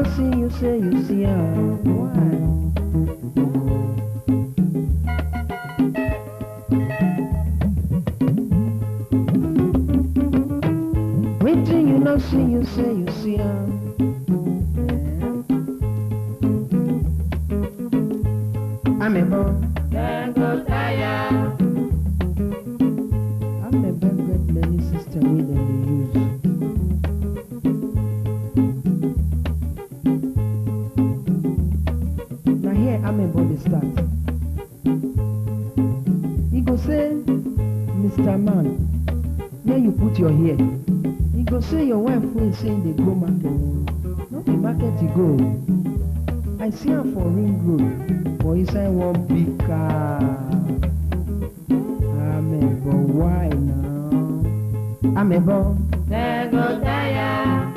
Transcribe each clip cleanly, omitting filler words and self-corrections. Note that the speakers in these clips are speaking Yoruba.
not see, you say you see her. Why? Waiting, you not see, you say you see her. Amebo. Amebo get many system wey dem dey use. Na here Amebo dey start. He go say, Mr. Man, where you put your hair? He go say your wife wey say dey go market. No be market you go. I see her for ring road. For inside one big car. Amebo, why now? Amebo. Nego tire.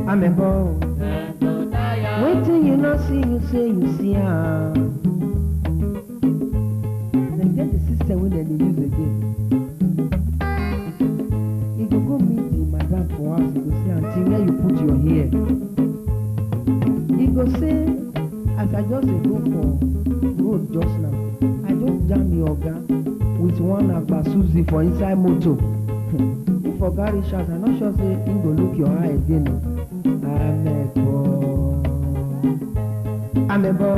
Amebo. Nego tire. Waiting you not see, you say you see her. Then get the system wey dem dey use again. You go meet the madam for house, you go say, aunty, where you put your hair? You go say, as I just dey go for road just now, I just jam the oga with one Susie for inside motor. If oga reach out, I not sure say him go look your eye again. Amebo. Amebo.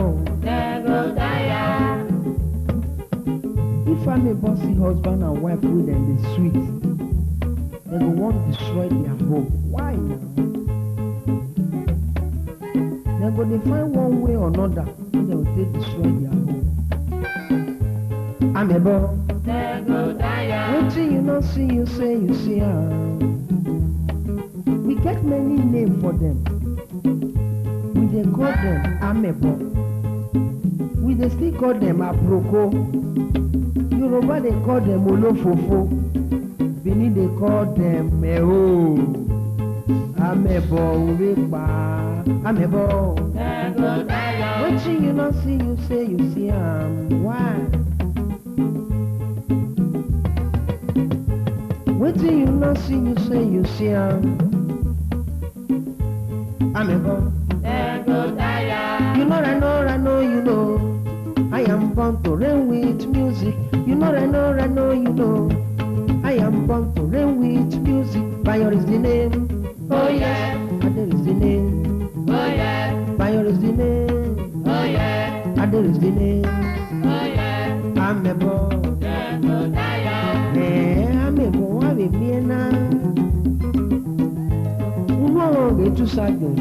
If Amebo see husband and wife wey dem dey sweet, dem go wan destroy their home. Why now? Dem go dey find one way or another wey dem go take destroy their home. Amebo. Wetin you no see, you say you see am. We get many names for them. We dey call them Amebo. We dey still call them Aproko. Yoruba dey call them Olofofo. Benin dey call them Meho. Amebo Urepa. Amebo. Wetin you no see, you say you see am. Why? Wetin you no see, you say you see am. Amebo. You know, you know. I am born to reign with music. You know, you know. I am born to reign with music. Bayo is the name. Oh yeah. Ade is the name. Oh yeah. Bayo is the name. Oh yeah. Ade is the name. Oh yeah. Amebo. Amebo wa be miena. Uno ge tu sago.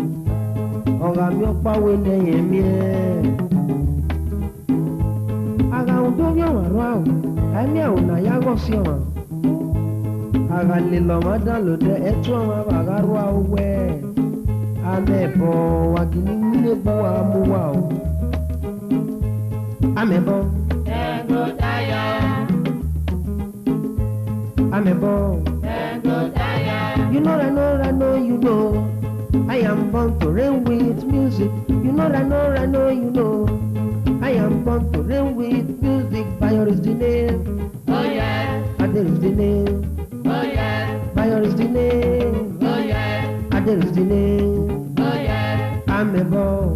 Ọ̀gá mi ọ̀pá wo lẹ́yìn mi ẹ̀. Àgà òdó bí ọ̀wọ̀n rọ àwọn, àmì àwọn náà yàgò sí ọ̀wọ̀n. Àgà lè lọ má dán lòdẹ ẹtú ọ̀wọ̀n àbàgà rọ àwẹ̀. Amebo wa kìíní nílé bọ́ wa mú wa o. Amebo. Amebo. You know, you know. I am born to reign with music. You know, you know. I am born to reign with music. Bayo is the name. Oh yeah. Ade is the name. Oh yeah. Bayo is the name. Oh yeah. Ade is the name. Oh yeah. Amebo.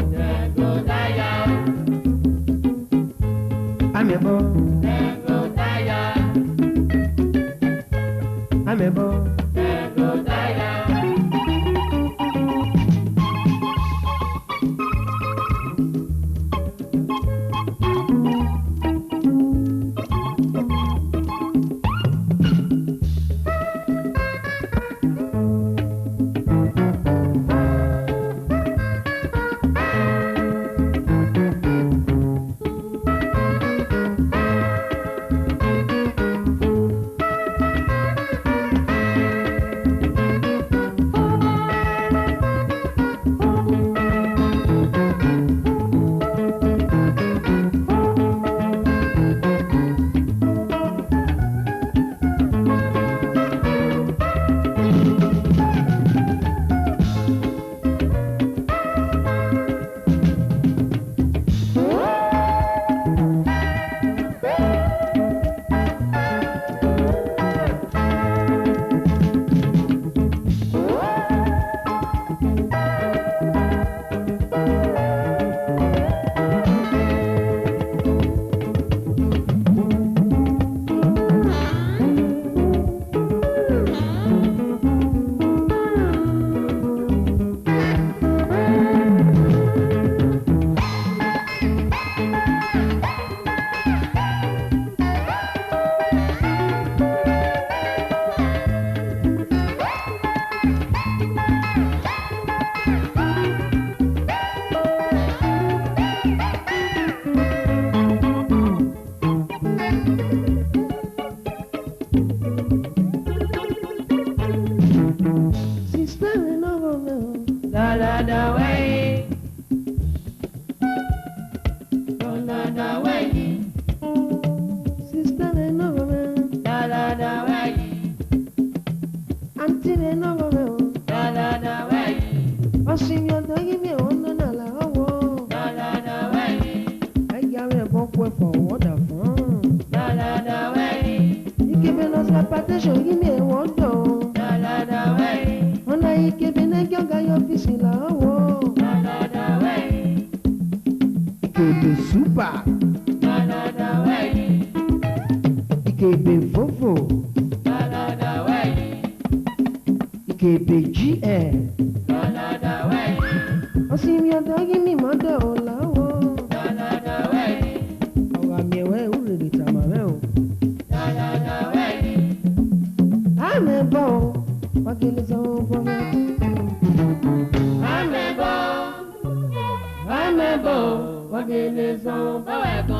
Amebo. Amebo. Da da da way. Da da way. Sister me no me. Da da way. Auntie me no me. Da way. Osimio dogi me ono na la owo. Da way. Ayare bokwe for water fun. Da way. Ikebe no sapatation gi me wodo. Da way. Ona ikebe na gyoga yo fisi la owo. Da way. Ikebe super. Da way. Ikebe fofo. Da way. Ikebe GL. Da way. Osimio dogi mi modo la owo. Da way. Owa mi ewe uriri tamame o. Da way. Amebo. Wakele so bome. Amebo. Amebo. Wagele so bawego.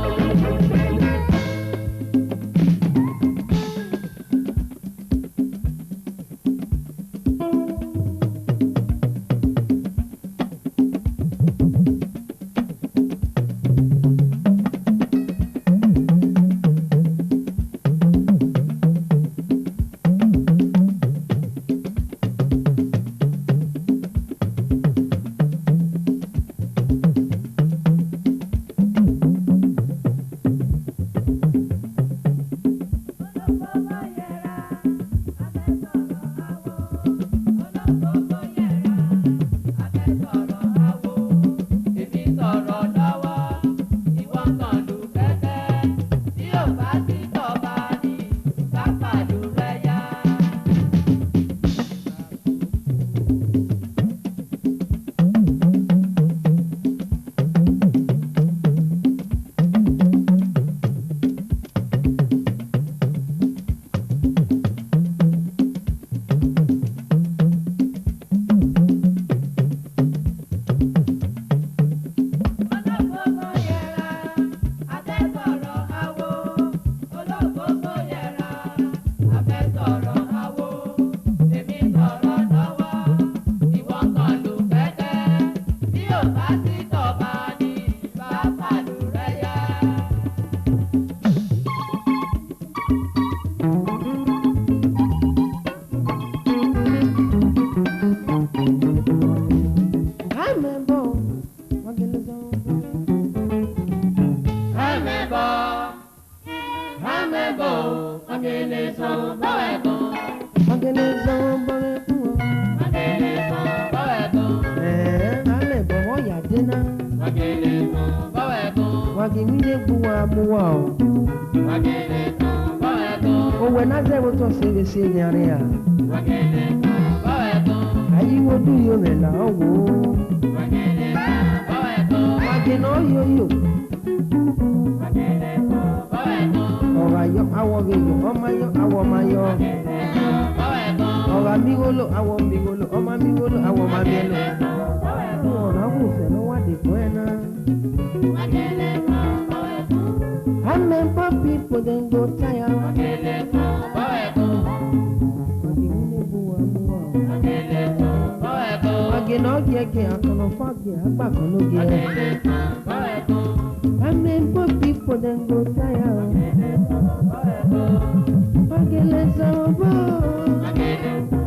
Subsidiary. Ayi wo do yo me la wo. Wage no yo yo. Ora yo awo ge yo, oma yo awo ma yo. Ora mi golo awo mi golo, oma mi golo awo ma mi lo. Ora wo se no wa de buena. Amebo people then go tire. No get I can fuck back on no get. I mean, poor people then go tired. Again, let's go.